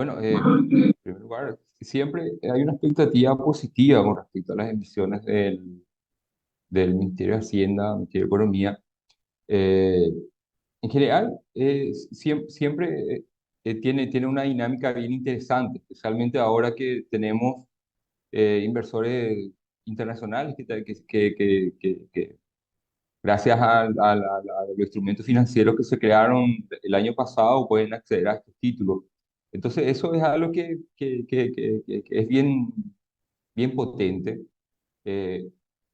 Bueno, en primer lugar, siempre hay una expectativa positiva con respecto a las emisiones del Ministerio de Hacienda, Ministerio de Economía. Eh, en general, siempre tiene una dinámica bien interesante, especialmente ahora que tenemos inversores internacionales que gracias a los instrumentos financieros que se crearon el año pasado pueden acceder a estos títulos. Entonces, eso es algo que es bien potente. Eh,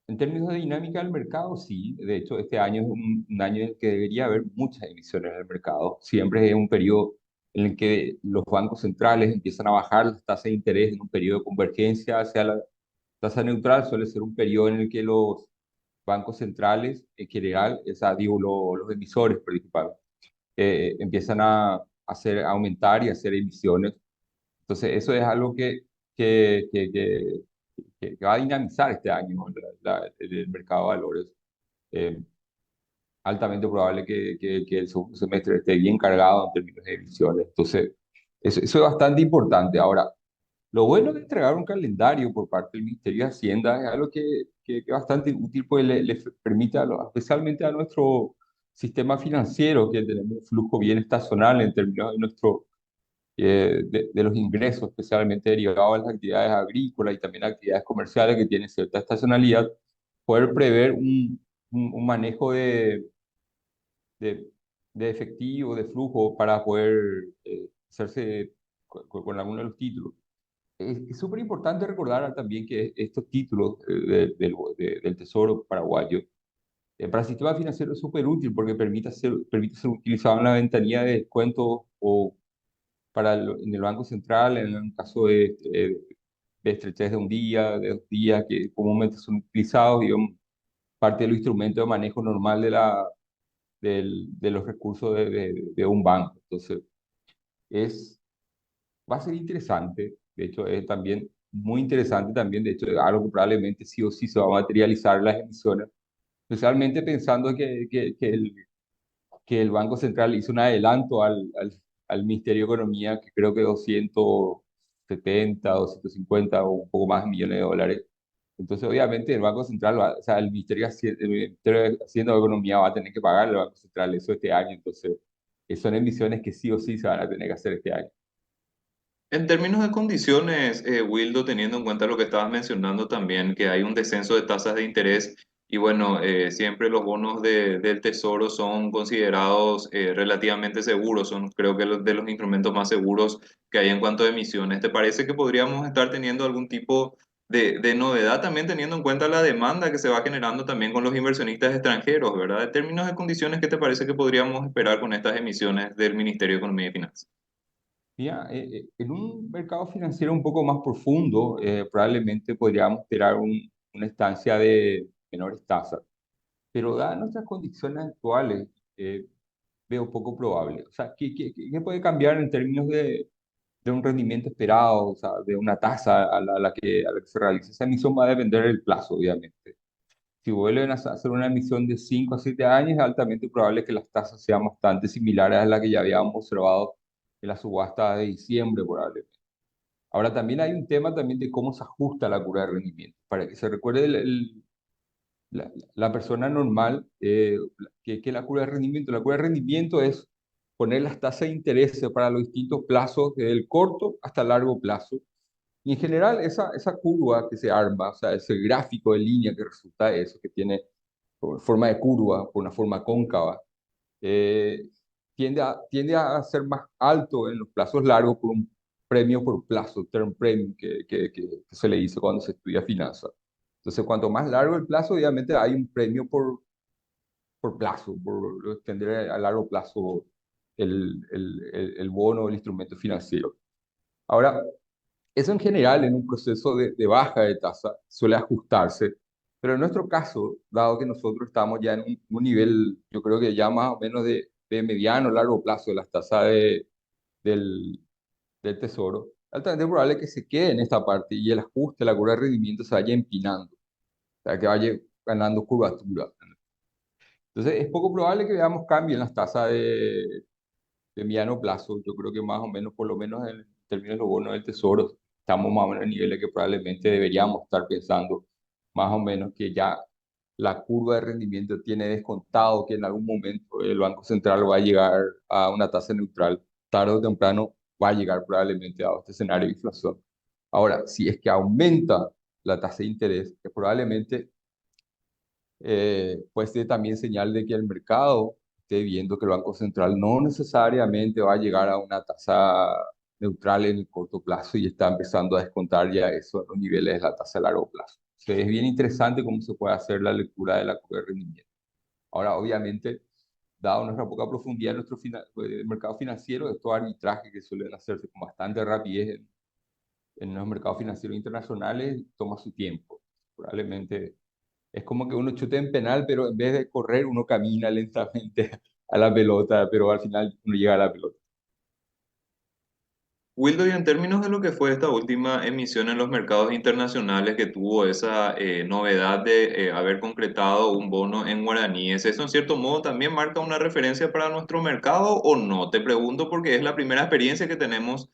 en términos de dinámica del mercado, sí. De hecho, este año es un año en el que debería haber muchas emisiones en el mercado. Siempre es un periodo en el que los bancos centrales empiezan a bajar las tasas de interés en un periodo de convergencia hacia la tasa neutral. Suele ser un periodo en el que los bancos centrales, en general, digo, los emisores principales, empiezan a aumentar y hacer emisiones. Entonces, eso es algo que, que, que, que va a dinamizar este año el mercado de valores. Eh, Altamente probable que el segundo semestre esté bien cargado en términos de emisiones. Entonces, eso es bastante importante. Ahora, lo bueno de entregar un calendario por parte del Ministerio de Hacienda es algo que es bastante útil, pues le permite, especialmente a nuestro sistema financiero, que tenemos un flujo bien estacional en términos de de los ingresos, especialmente derivados de las actividades agrícolas y también actividades comerciales que tienen cierta estacionalidad, poder prever un manejo de, de efectivo, de flujo para poder hacerse con alguno de los títulos. Es súper importante recordar también que estos títulos del Tesoro paraguayo para el sistema financiero es súper útil porque permite ser utilizado en la ventanilla de descuento o en el Banco Central, en un caso de estrechez de un día, de 2 días, que comúnmente son utilizados y son parte del instrumento de manejo normal de los recursos de un banco. Entonces, es, va a ser interesante. De hecho, es también muy interesante también, de hecho, algo que probablemente sí o sí se va a materializar en las emisiones, especialmente pensando que el Banco Central hizo un adelanto al Ministerio de Economía, que creo que 250 o un poco más millones de dólares. Entonces, obviamente, el Banco Central, o sea, el Ministerio de Hacienda o Economía va a tener que pagar al Banco Central eso este año. Entonces, son emisiones que sí o sí se van a tener que hacer este año. En términos de condiciones, Wildo, teniendo en cuenta lo que estabas mencionando también, que hay un descenso de tasas de interés y bueno, siempre los bonos del Tesoro son considerados relativamente seguros, son creo que los de los instrumentos más seguros que hay en cuanto a emisiones. ¿Te parece que podríamos estar teniendo algún tipo de novedad también teniendo en cuenta la demanda que se va generando también con los inversionistas extranjeros, ¿verdad? En términos de condiciones, ¿qué te parece que podríamos esperar con estas emisiones del Ministerio de Economía y Finanzas? Mira, en un mercado financiero un poco más profundo, probablemente podríamos esperar una estancia de menores tasas, pero dadas nuestras condiciones actuales, veo poco probable. O sea, ¿qué puede cambiar en términos de un rendimiento esperado, o sea, de una tasa a la que se realiza esa emisión? Va a depender del plazo, obviamente. Si vuelven a hacer una emisión de 5 a 7 años, es altamente probable que las tasas sean bastante similares a las que ya habíamos observado en la subasta de diciembre, probablemente. Ahora, también hay un tema también de cómo se ajusta la curva de rendimiento. Para que se recuerde la persona normal, que la curva de rendimiento es poner las tasas de interés para los distintos plazos, desde el corto hasta el largo plazo. Y en general, esa curva que se arma, o sea, ese gráfico de línea que resulta de eso, que tiene forma de curva, por una forma cóncava, eh, tiende a ser más alto en los plazos largos por un premio por plazo, term premium, que se le dice cuando se estudia finanzas. Entonces, cuanto más largo el plazo, obviamente hay un premio por plazo, por extender a largo plazo el bono, el instrumento financiero. Ahora, eso en general en un proceso de baja de tasa suele ajustarse, pero en nuestro caso, dado que nosotros estamos ya en un nivel, yo creo que ya más o menos de mediano, largo plazo de las tasas del, del tesoro, altamente probable que se quede en esta parte y el ajuste, la curva de rendimiento se vaya empinando, o sea, que vaya ganando curvatura. Entonces, es poco probable que veamos cambio en las tasas de mediano plazo. Yo creo que más o menos, por lo menos términos de los bonos del tesoro, estamos más o menos en niveles que probablemente deberíamos estar pensando, más o menos que ya la curva de rendimiento tiene descontado que en algún momento el Banco Central va a llegar a una tasa neutral, tarde o temprano va a llegar probablemente a este escenario de inflación. Ahora, si es que aumenta la tasa de interés, que probablemente puede ser también señal de que el mercado esté viendo que el Banco Central no necesariamente va a llegar a una tasa neutral en el corto plazo y está empezando a descontar ya eso a los niveles de la tasa a largo plazo. Entonces, es bien interesante cómo se puede hacer la lectura de la curva de rendimiento. Ahora, obviamente, dado nuestra poca profundidad en nuestro mercado financiero, estos arbitrajes que suelen hacerse con bastante rapidez en los mercados financieros internacionales, toma su tiempo. Probablemente es como que uno chute en penal, pero en vez de correr, uno camina lentamente a la pelota, pero al final uno llega a la pelota. Wildo, y en términos de lo que fue esta última emisión en los mercados internacionales que tuvo esa novedad de haber concretado un bono en guaraníes, ¿eso en cierto modo también marca una referencia para nuestro mercado o no? Te pregunto porque es la primera experiencia que tenemos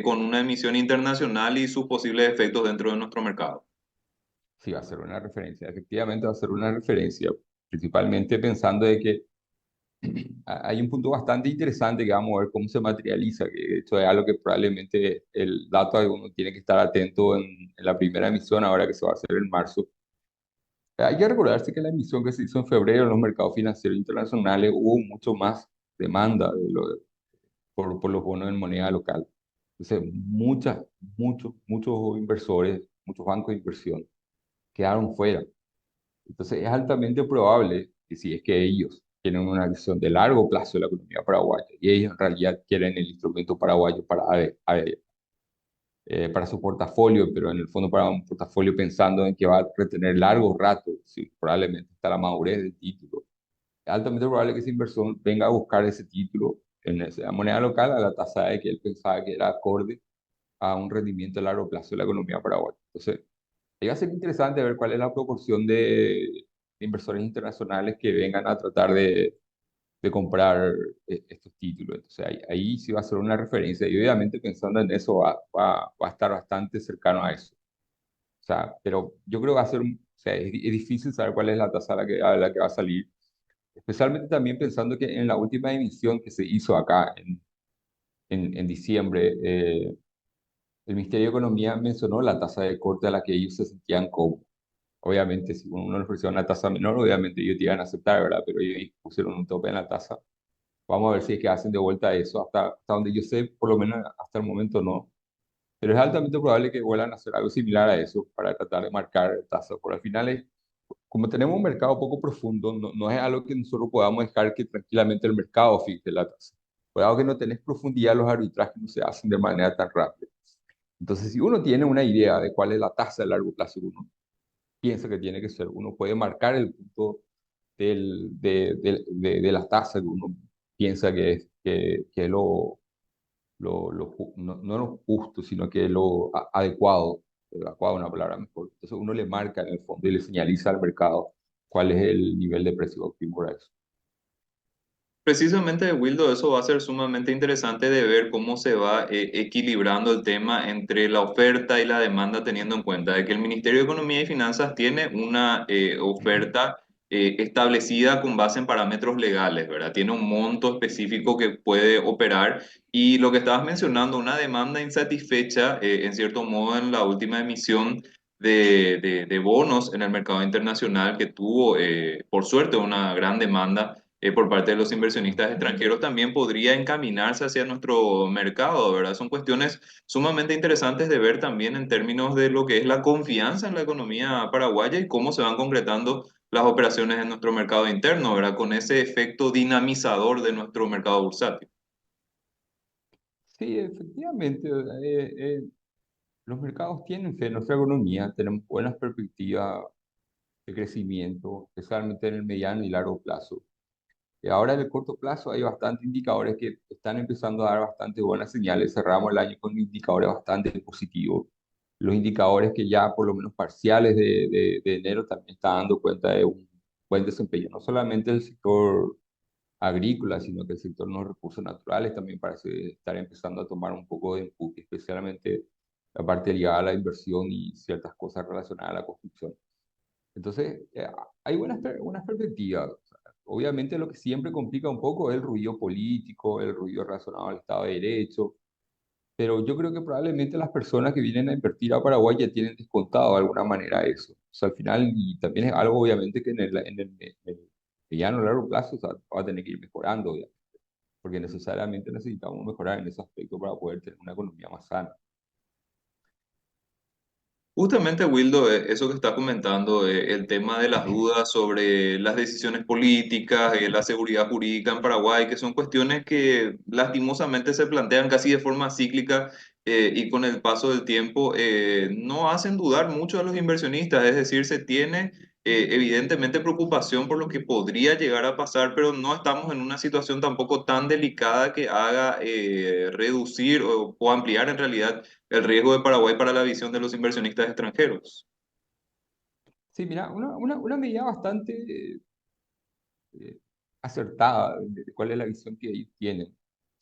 con una emisión internacional y sus posibles efectos dentro de nuestro mercado. Sí, va a ser una referencia, efectivamente va a ser una referencia, principalmente pensando de que hay un punto bastante interesante que vamos a ver cómo se materializa, que de hecho es algo que probablemente el dato que uno tiene que estar atento en la primera emisión, ahora que se va a hacer en marzo. Hay que recordarse que la emisión que se hizo en febrero en los mercados financieros internacionales hubo mucho más demanda por los bonos en moneda local. Entonces, muchos inversores, muchos bancos de inversión quedaron fuera. Entonces, es altamente probable que si es que ellos tienen una visión de largo plazo de la economía paraguaya y ellos en realidad quieren el instrumento paraguayo para su portafolio, pero en el fondo para un portafolio pensando en que va a retener largo rato, sí, probablemente hasta la madurez del título. Es altamente probable que ese inversor venga a buscar ese título en esa moneda local a la tasa de que él pensaba que era acorde a un rendimiento a largo plazo de la economía paraguaya. Entonces, ahí va a ser interesante ver cuál es la proporción de inversores internacionales que vengan a tratar de comprar estos títulos. Entonces, ahí sí va a ser una referencia y obviamente pensando en eso va a estar bastante cercano a eso. O sea, pero yo creo que va a ser, o sea, es difícil saber cuál es la tasa a la que va a salir, especialmente también pensando que en la última emisión que se hizo acá en diciembre, el Ministerio de Economía mencionó la tasa de corte a la que ellos se sentían cómodos. Obviamente, si uno les ofrecía una tasa menor, obviamente ellos te iban a aceptar, ¿verdad? Pero ellos pusieron un tope en la tasa. Vamos a ver si es que hacen de vuelta eso. Hasta donde yo sé, por lo menos hasta el momento no. Pero es altamente probable que vuelvan a hacer algo similar a eso para tratar de marcar tasas. Por al final, como tenemos un mercado poco profundo, no es algo que nosotros podamos dejar que tranquilamente el mercado fije la tasa. Por algo que no tenés profundidad, los arbitrajes no se hacen de manera tan rápida. Entonces, si uno tiene una idea de cuál es la tasa a largo plazo que uno piensa que tiene que ser, uno puede marcar el punto de la tasa que uno piensa que es no lo justo, sino que lo adecuado, adecuado es una palabra mejor. Entonces uno le marca en el fondo y le señaliza al mercado cuál es el nivel de precio óptimo para eso. Precisamente, Wildo, eso va a ser sumamente interesante de ver cómo se va equilibrando el tema entre la oferta y la demanda, teniendo en cuenta de que el Ministerio de Economía y Finanzas tiene una oferta establecida con base en parámetros legales, ¿verdad? Tiene un monto específico que puede operar y lo que estabas mencionando, una demanda insatisfecha, en cierto modo, en la última emisión de bonos en el mercado internacional que tuvo, por suerte, una gran demanda por parte de los inversionistas extranjeros también podría encaminarse hacia nuestro mercado, ¿verdad? Son cuestiones sumamente interesantes de ver también en términos de lo que es la confianza en la economía paraguaya y cómo se van concretando las operaciones en nuestro mercado interno, ¿verdad? Con ese efecto dinamizador de nuestro mercado bursátil. Sí, efectivamente, los mercados tienen fe en nuestra economía, tenemos buenas perspectivas de crecimiento, especialmente en el mediano y largo plazo. Y ahora en el corto plazo hay bastantes indicadores que están empezando a dar bastante buenas señales. Cerramos el año con indicadores bastante positivos. Los indicadores que ya por lo menos parciales de enero también están dando cuenta de un buen desempeño, no solamente del sector agrícola, sino que el sector de los recursos naturales también parece estar empezando a tomar un poco de empuje, especialmente la parte ligada a la inversión y ciertas cosas relacionadas a la construcción. Entonces, hay buenas perspectivas. O sea, obviamente lo que siempre complica un poco es el ruido político, el ruido relacionado al Estado de Derecho, pero yo creo que probablemente las personas que vienen a invertir a Paraguay ya tienen descontado de alguna manera eso. O sea, al final, y también es algo obviamente que en el mediano o largo plazo, o sea, va a tener que ir mejorando, obviamente, porque necesariamente necesitamos mejorar en ese aspecto para poder tener una economía más sana. Justamente, Wildo, eso que estás comentando, el tema de las dudas sobre las decisiones políticas, la seguridad jurídica en Paraguay, que son cuestiones que lastimosamente se plantean casi de forma cíclica y con el paso del tiempo no hacen dudar mucho a los inversionistas. Es decir, se tiene evidentemente preocupación por lo que podría llegar a pasar, pero no estamos en una situación tampoco tan delicada que haga reducir o ampliar en realidad el riesgo de Paraguay para la visión de los inversionistas extranjeros. Sí, mira, una medida bastante eh, acertada de cuál es la visión que ellos tienen.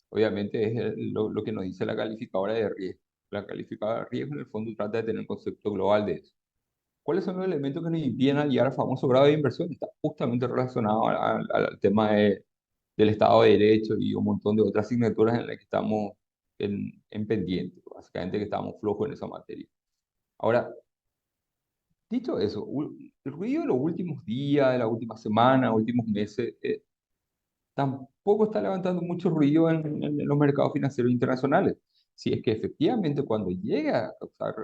Obviamente es lo que nos dice la calificadora de riesgo. La calificadora de riesgo en el fondo trata de tener un concepto global de eso. ¿Cuáles son los elementos que nos impiden al llegar al famoso grado de inversión? Está justamente relacionado al tema del Estado de Derecho y un montón de otras asignaturas en las que estamos en pendiente, básicamente que estamos flojos en esa materia. Ahora, dicho eso, el ruido de los últimos días, de la última semana, últimos meses, tampoco está levantando mucho ruido en los mercados financieros internacionales. Si es que efectivamente cuando llegue a causar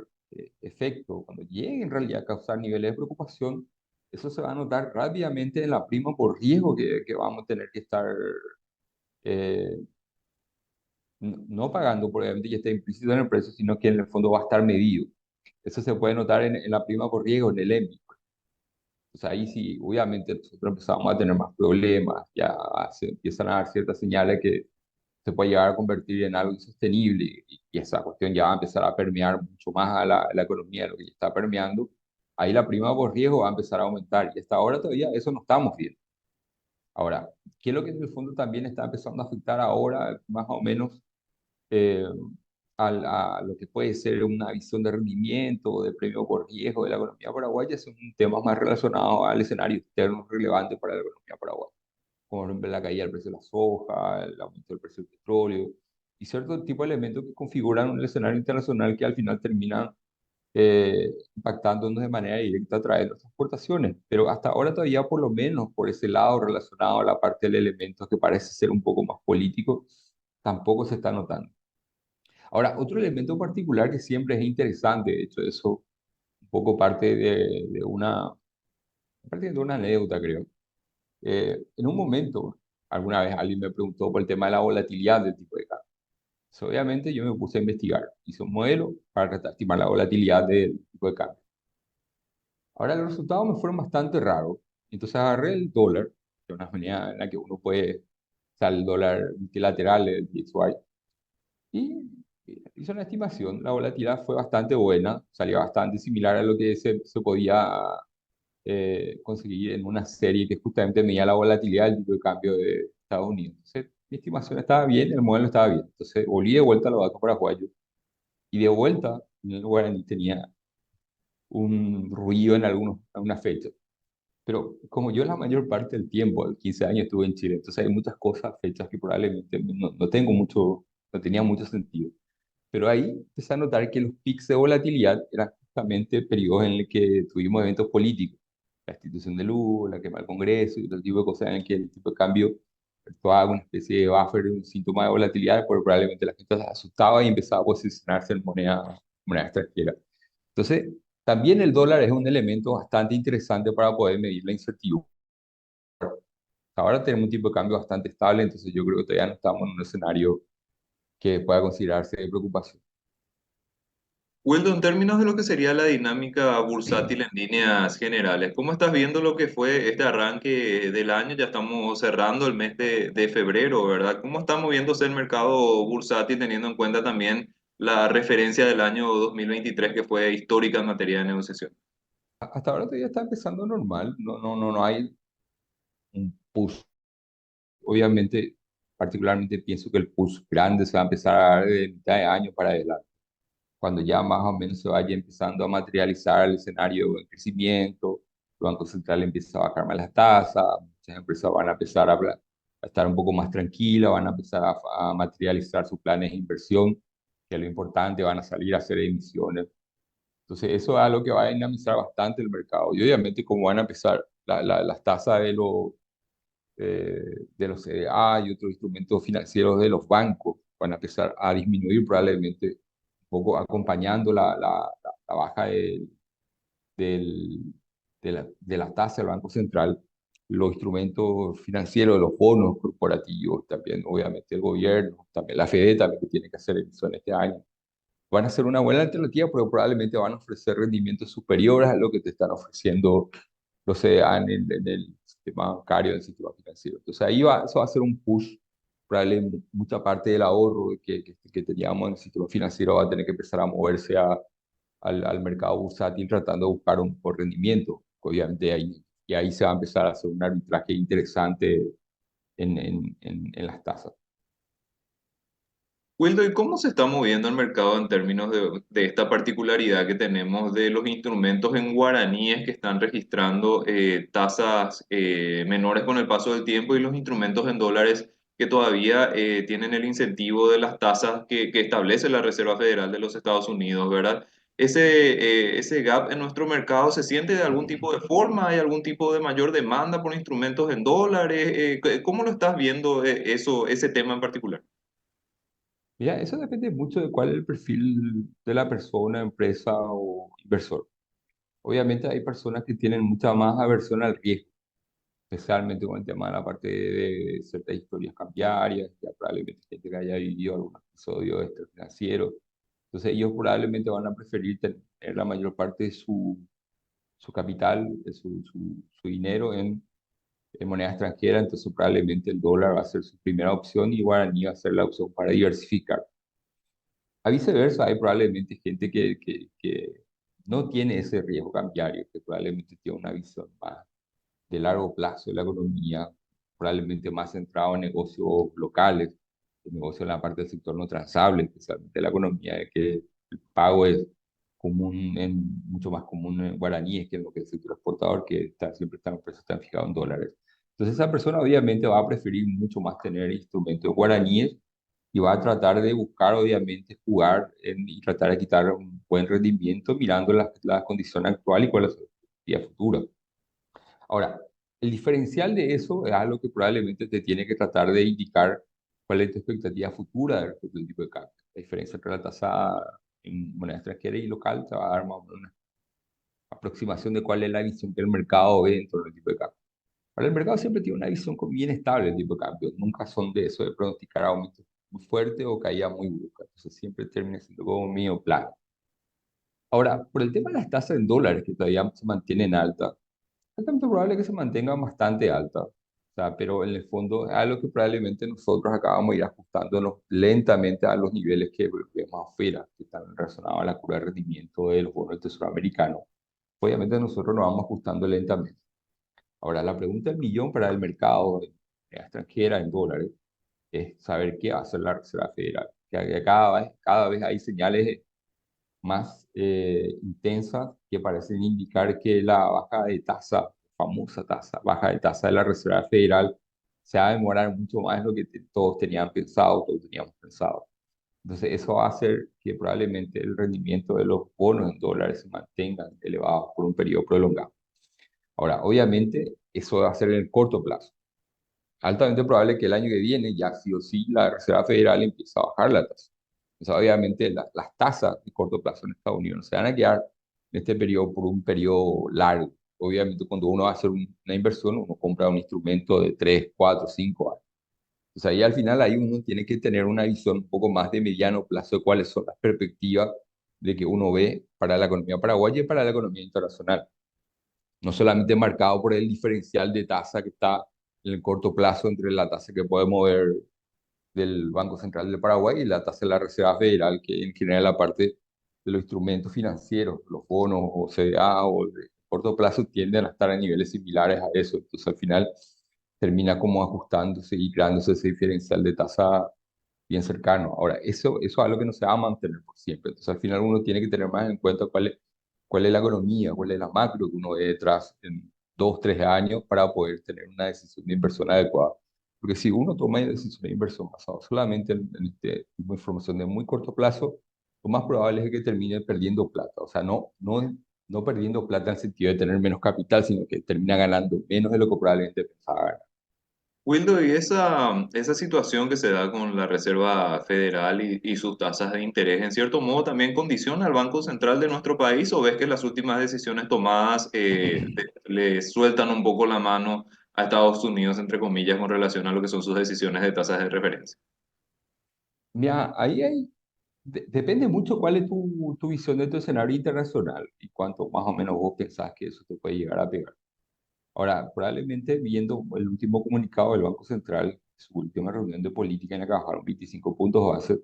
efecto, cuando llegue en realidad a causar niveles de preocupación, eso se va a notar rápidamente en la prima por riesgo que vamos a tener que estar eh, no pagando, porque obviamente ya está implícito en el precio, sino que en el fondo va a estar medido. Eso se puede notar en la prima por riesgo, en el EMI. O sea, ahí sí, obviamente nosotros empezamos a tener más problemas, ya se empiezan a dar ciertas señales que se puede llegar a convertir en algo insostenible y esa cuestión ya va a empezar a permear mucho más a la economía de lo que ya está permeando. Ahí la prima por riesgo va a empezar a aumentar y hasta ahora todavía eso no estamos viendo. Ahora, ¿qué es lo que en el fondo también está empezando a afectar ahora, más o menos, eh, a lo que puede ser una visión de rendimiento o de premio por riesgo de la economía paraguaya? Son temas más relacionados al escenario externo relevante para la economía paraguaya, como por ejemplo la caída del precio de la soja, el aumento del precio del petróleo y cierto tipo de elementos que configuran un escenario internacional que al final terminan impactándonos de manera directa a través de nuestras exportaciones. Pero hasta ahora todavía, por lo menos por ese lado relacionado a la parte del elemento que parece ser un poco más político, tampoco se está notando. Ahora, otro elemento particular que siempre es interesante, de hecho, eso un poco parte parte de una anécdota, creo. En un momento, alguna vez alguien me preguntó por el tema de la volatilidad del tipo de cambio. Entonces, obviamente yo me puse a investigar, hice un modelo para tratar de estimar la volatilidad del tipo de cambio. Ahora los resultados me fueron bastante raros. Entonces agarré el dólar, que es una moneda en la que uno puede, o sea, el dólar multilateral, el DXY, y hice una estimación. La volatilidad fue bastante buena, salía bastante similar a lo que se podía conseguir en una serie que justamente medía la volatilidad del tipo de cambio de Estados Unidos. Entonces, mi estimación estaba bien, el modelo estaba bien. Entonces, volví de vuelta a los datos paraguayos y de vuelta en el guaraní tenía un ruido en algunas fechas. Pero como yo la mayor parte del tiempo, 15 años, estuve en Chile, entonces hay muchas cosas, fechas que probablemente no tengo mucho, no tenía mucho sentido. Pero ahí empecé a notar que los picos de volatilidad eran justamente periodos en los que tuvimos eventos políticos, la institución de luz, la quema del Congreso y otro tipo de cosas en el que el tipo de cambio actuaba como una especie de buffer, un síntoma de volatilidad, porque probablemente la gente se asustaba y empezaba a posicionarse en moneda extranjera. Entonces, también el dólar es un elemento bastante interesante para poder medir la incertidumbre. Ahora tenemos un tipo de cambio bastante estable, entonces yo creo que todavía no estamos en un escenario que pueda considerarse de preocupación. Wildo, en términos de lo que sería la dinámica bursátil en líneas generales, ¿cómo estás viendo lo que fue este arranque del año? Ya estamos cerrando el mes de febrero, ¿verdad? ¿Cómo está moviéndose el mercado bursátil teniendo en cuenta también la referencia del año 2023 que fue histórica en materia de negociación? Hasta ahora todavía está empezando normal, no hay un push obviamente, particularmente pienso que el push grande se va a empezar a dar de mitad de año para adelante, cuando ya más o menos se vaya empezando a materializar el escenario de crecimiento, el Banco Central empieza a bajar más las tasas, muchas empresas van a empezar a estar un poco más tranquilas, van a empezar a materializar sus planes de inversión, que es lo importante, van a salir a hacer emisiones. Entonces, eso es algo que va a dinamizar bastante el mercado. Y obviamente, como van a empezar las tasas de los CDA y otros instrumentos financieros de los bancos, van a empezar a disminuir probablemente un poco acompañando la baja del- de la tasa del Banco Central, los instrumentos financieros, los bonos corporativos, también obviamente el gobierno, también la FED también que tiene que hacer emisión este año van a ser una buena alternativa, pero probablemente van a ofrecer rendimientos superiores a lo que te están ofreciendo los CDA en el sistema bancario, en el sistema financiero. Entonces ahí va, eso va a ser un push, probablemente mucha parte del ahorro que teníamos en el sistema financiero va a tener que empezar a moverse al mercado bursátil tratando de buscar un mejor rendimiento. Obviamente ahí, y ahí se va a empezar a hacer un arbitraje interesante en las tasas. Wildo, ¿y cómo se está moviendo el mercado en términos de esta particularidad que tenemos de los instrumentos en guaraníes que están registrando tasas menores con el paso del tiempo y los instrumentos en dólares que todavía tienen el incentivo de las tasas que establece la Reserva Federal de los Estados Unidos, ¿verdad? Ese gap en nuestro mercado se siente de algún tipo de forma, ¿hay algún tipo de mayor demanda por instrumentos en dólares? ¿Cómo lo estás viendo eso, ese tema en particular? Mira, eso depende mucho de cuál es el perfil de la persona, empresa o inversor. Obviamente hay personas que tienen mucha más aversión al riesgo, especialmente con el tema de la parte de ciertas historias cambiarias, ya probablemente gente que haya vivido algún episodio financiero. Entonces ellos probablemente van a preferir tener la mayor parte de su capital, de su dinero en moneda extranjera, entonces probablemente el dólar va a ser su primera opción y guaraní va a ser la opción para diversificar. A viceversa, hay probablemente gente que no tiene ese riesgo cambiario, que probablemente tiene una visión más de largo plazo de la economía, probablemente más centrado en negocios locales, en negocios en la parte del sector no transable, especialmente la economía, de que el pago es común, mucho más común en guaraníes que en lo que es el sector exportador, que siempre están, los precios están fijados en dólares. Entonces esa persona obviamente va a preferir mucho más tener instrumentos guaraníes y va a tratar de buscar, obviamente, jugar y tratar de quitar un buen rendimiento mirando la condición actual y cuál es la futura. Ahora, el diferencial de eso es algo que probablemente te tiene que tratar de indicar cuál es tu expectativa futura respecto al tipo de cambio. La diferencia entre la tasa en moneda extranjera y local te va a dar más o menos una aproximación de cuál es la visión que el mercado ve en torno al tipo de cambio. Ahora, el mercado siempre tiene una visión bien estable del tipo de cambio. Nunca son de eso de pronosticar aumentos muy fuertes o caídas muy bruscas. Entonces siempre termina siendo como medio plano. Ahora, por el tema de las tasas en dólares que todavía se mantienen altas, es altamente probable que se mantengan bastante altas. O sea, pero en el fondo es algo que probablemente nosotros acabamos de ir ajustándonos lentamente a los niveles que vemos afuera, que están relacionados a la curva de rendimiento de los bonos del Tesoro americano. Obviamente nosotros nos vamos ajustando lentamente. Ahora, la pregunta del millón para el mercado extranjera en dólares es saber qué va a hacer la Reserva Federal. Que cada vez hay señales más intensas que parecen indicar que la baja de tasa, famosa tasa, baja de tasa de la Reserva Federal, se va a demorar mucho más de lo que todos tenían pensado, todos teníamos pensado. Entonces, eso va a hacer que probablemente el rendimiento de los bonos en dólares se mantengan elevados por un periodo prolongado. Ahora, obviamente, eso va a ser en el corto plazo. Altamente probable que el año que viene ya sí o sí la Reserva Federal empiece a bajar la tasa. O sea, obviamente las tasas de corto plazo en Estados Unidos no se van a quedar en este periodo por un periodo largo. Obviamente cuando uno va a hacer una inversión, uno compra un instrumento de 3 4 5 años. O sea, ahí al final ahí uno tiene que tener una visión un poco más de mediano plazo de cuáles son las perspectivas de que uno ve para la economía paraguaya y para la economía internacional, no solamente marcado por el diferencial de tasa que está en el corto plazo entre la tasa que puede mover del Banco Central del Paraguay y la tasa de la Reserva Federal, que en general la parte de los instrumentos financieros, los bonos o CDA o de corto plazo tienden a estar a niveles similares a eso. Entonces al final termina como ajustándose y creándose ese diferencial de tasa bien cercano. Ahora, eso es algo que no se va a mantener por siempre. Entonces, al final uno tiene que tener más en cuenta cuál es la economía, cuál es la macro que uno ve detrás en 2, 3 años para poder tener una decisión de inversión adecuada. Porque si uno toma decisiones de inversión basado solamente en este tipo de información de muy corto plazo, lo más probable es que termine perdiendo plata. O sea, no perdiendo plata en el sentido de tener menos capital, sino que termina ganando menos de lo que probablemente pensaba ganar. Wildo, y esa situación que se da con la Reserva Federal y sus tasas de interés, en cierto modo también condiciona al Banco Central de nuestro país, o ves que las últimas decisiones tomadas le sueltan un poco la mano a Estados Unidos, entre comillas, con relación a lo que son sus decisiones de tasas de referencia? Mira, depende mucho cuál es tu visión de tu escenario internacional y cuánto más o menos vos pensás que eso te puede llegar a pegar. Ahora, probablemente viendo el último comunicado del Banco Central, su última reunión de política en la que bajaron 25 puntos base,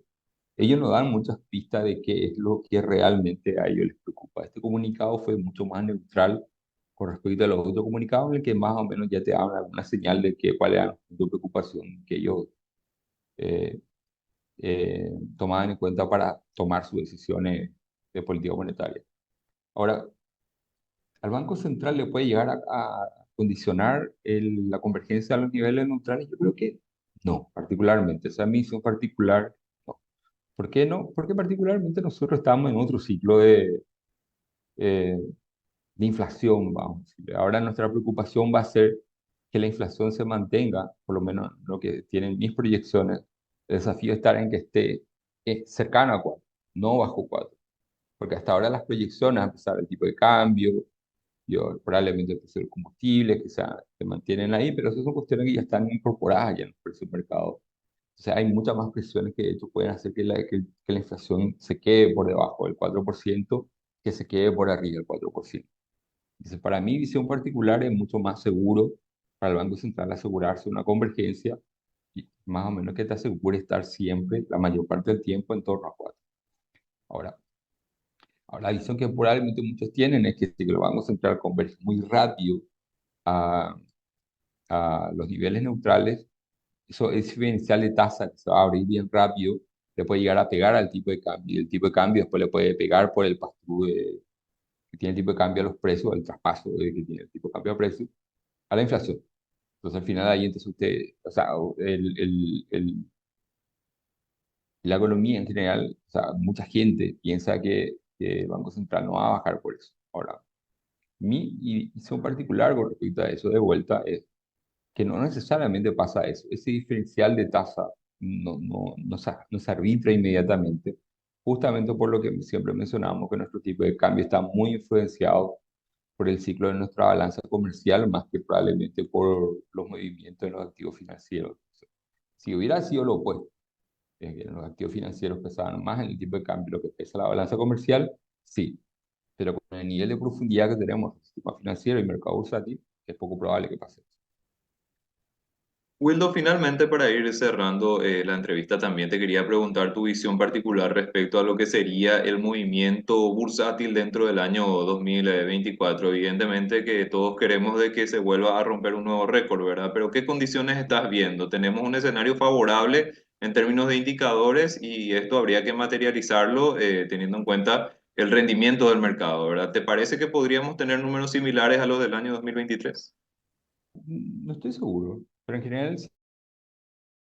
ellos nos dan muchas pistas de qué es lo que realmente a ellos les preocupa. Este comunicado fue mucho más neutral con respecto a los otros comunicados, en el que más o menos ya te dan alguna señal de que cuál era la preocupación que ellos eh, tomaban en cuenta para tomar sus decisiones de política monetaria. Ahora, al Banco Central le puede llegar a condicionar la convergencia a los niveles neutrales. Yo creo que no, particularmente. Esa misión particular, no. ¿Por qué no? Porque particularmente nosotros estamos en otro ciclo eh, de inflación, vamos a decir. Ahora nuestra preocupación va a ser que la inflación se mantenga, por lo menos lo que tienen mis proyecciones. El desafío está en que esté cercano a 4, no bajo 4. Porque hasta ahora las proyecciones, a pesar del tipo de cambio, probablemente el precio del combustible, que mantienen ahí, pero esas son cuestiones que ya están incorporadas ya en los precios del mercado. O sea, hay muchas más presiones que de hecho pueden hacer que la inflación se quede por debajo del 4%, que se quede por arriba del 4%. Entonces, para mi visión particular es mucho más seguro para el Banco Central asegurarse una convergencia y más o menos que te asegure estar siempre, la mayor parte del tiempo, en torno a 4. Ahora, la visión que probablemente muchos tienen es que si el Banco Central converge muy rápido a, a los niveles neutrales, eso es diferencial de tasa que se va a abrir bien rápido, le puede llegar a pegar al tipo de cambio, y el tipo de cambio después le puede pegar por el pass-through que tiene el tipo de cambio a los precios, el traspaso que tiene el tipo de cambio a precios, a la inflación. Entonces, al final ahí, entonces usted, o sea, la economía en general, o sea, mucha gente piensa que el Banco Central no va a bajar por eso. Ahora, mi visión particular con respecto a eso de vuelta es que no necesariamente pasa eso. Ese diferencial de tasa no se arbitra inmediatamente, justamente por lo que siempre mencionamos, que nuestro tipo de cambio está muy influenciado por el ciclo de nuestra balanza comercial, más que probablemente por los movimientos en los activos financieros. Si hubiera sido lo opuesto, que los activos financieros pesaban más en el tipo de cambio lo que pesa la balanza comercial, sí, pero con el nivel de profundidad que tenemos en el sistema financiero y mercado bursátil, es poco probable que pase eso. Wildo, finalmente para ir cerrando la entrevista, también te quería preguntar tu visión particular respecto a lo que sería el movimiento bursátil dentro del año 2024. Evidentemente que todos queremos de que se vuelva a romper un nuevo récord, ¿verdad? Pero ¿qué condiciones estás viendo? Tenemos un escenario favorable en términos de indicadores y esto habría que materializarlo teniendo en cuenta el rendimiento del mercado, ¿verdad? ¿Te parece que podríamos tener números similares a los del año 2023? No estoy seguro, pero en general es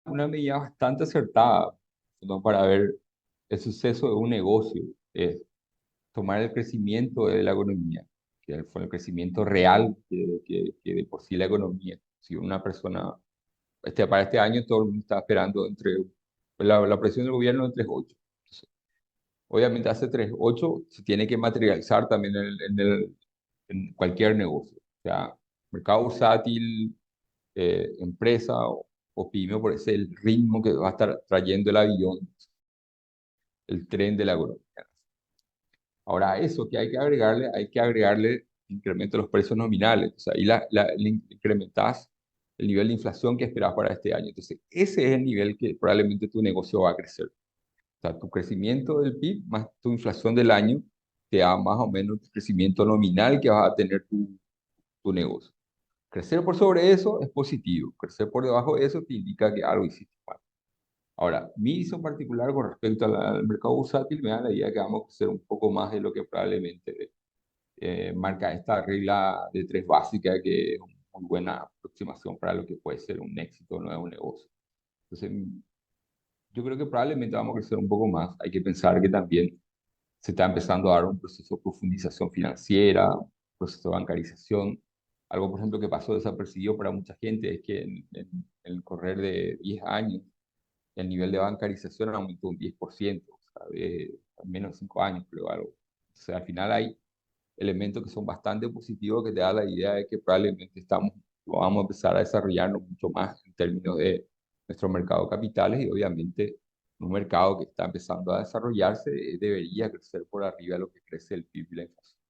una medida bastante acertada, ¿no? Para ver el suceso de un negocio, es tomar el crecimiento de la economía, que fue el crecimiento real que de por sí la economía. Si una persona, para este año todo el mundo está esperando la presión del gobierno de 3,8. Entonces, obviamente hace 3,8 se tiene que materializar también en cualquier negocio, o sea, mercado bursátil, empresa o pyme, por ese el ritmo que va a estar trayendo el avión, el tren de la economía. Ahora, a eso que hay que agregarle incremento de los precios nominales. O sea, ahí le incrementas el nivel de inflación que esperas para este año. Entonces, ese es el nivel que probablemente tu negocio va a crecer. O sea, tu crecimiento del PIB más tu inflación del año te da más o menos el crecimiento nominal que vas a tener tu negocio. Crecer por sobre eso es positivo. Crecer por debajo de eso te indica que algo hiciste mal. Ahora, mi visión particular con respecto al mercado bursátil me da la idea que vamos a crecer un poco más de lo que probablemente marca esta regla de tres básica, que es una muy buena aproximación para lo que puede ser un éxito de un negocio. Entonces, yo creo que probablemente vamos a crecer un poco más. Hay que pensar que también se está empezando a dar un proceso de profundización financiera, un proceso de bancarización. Algo, por ejemplo, que pasó desapercibido para mucha gente es que en el correr de 10 años, el nivel de bancarización aumentó un 10%, o sea, de al menos 5 años, creo, algo. O sea, al final hay elementos que son bastante positivos que te da la idea de que probablemente vamos a empezar a desarrollarnos mucho más en términos de nuestro mercado de capitales y obviamente un mercado que está empezando a desarrollarse debería crecer por arriba de lo que crece el PIB y la inflación.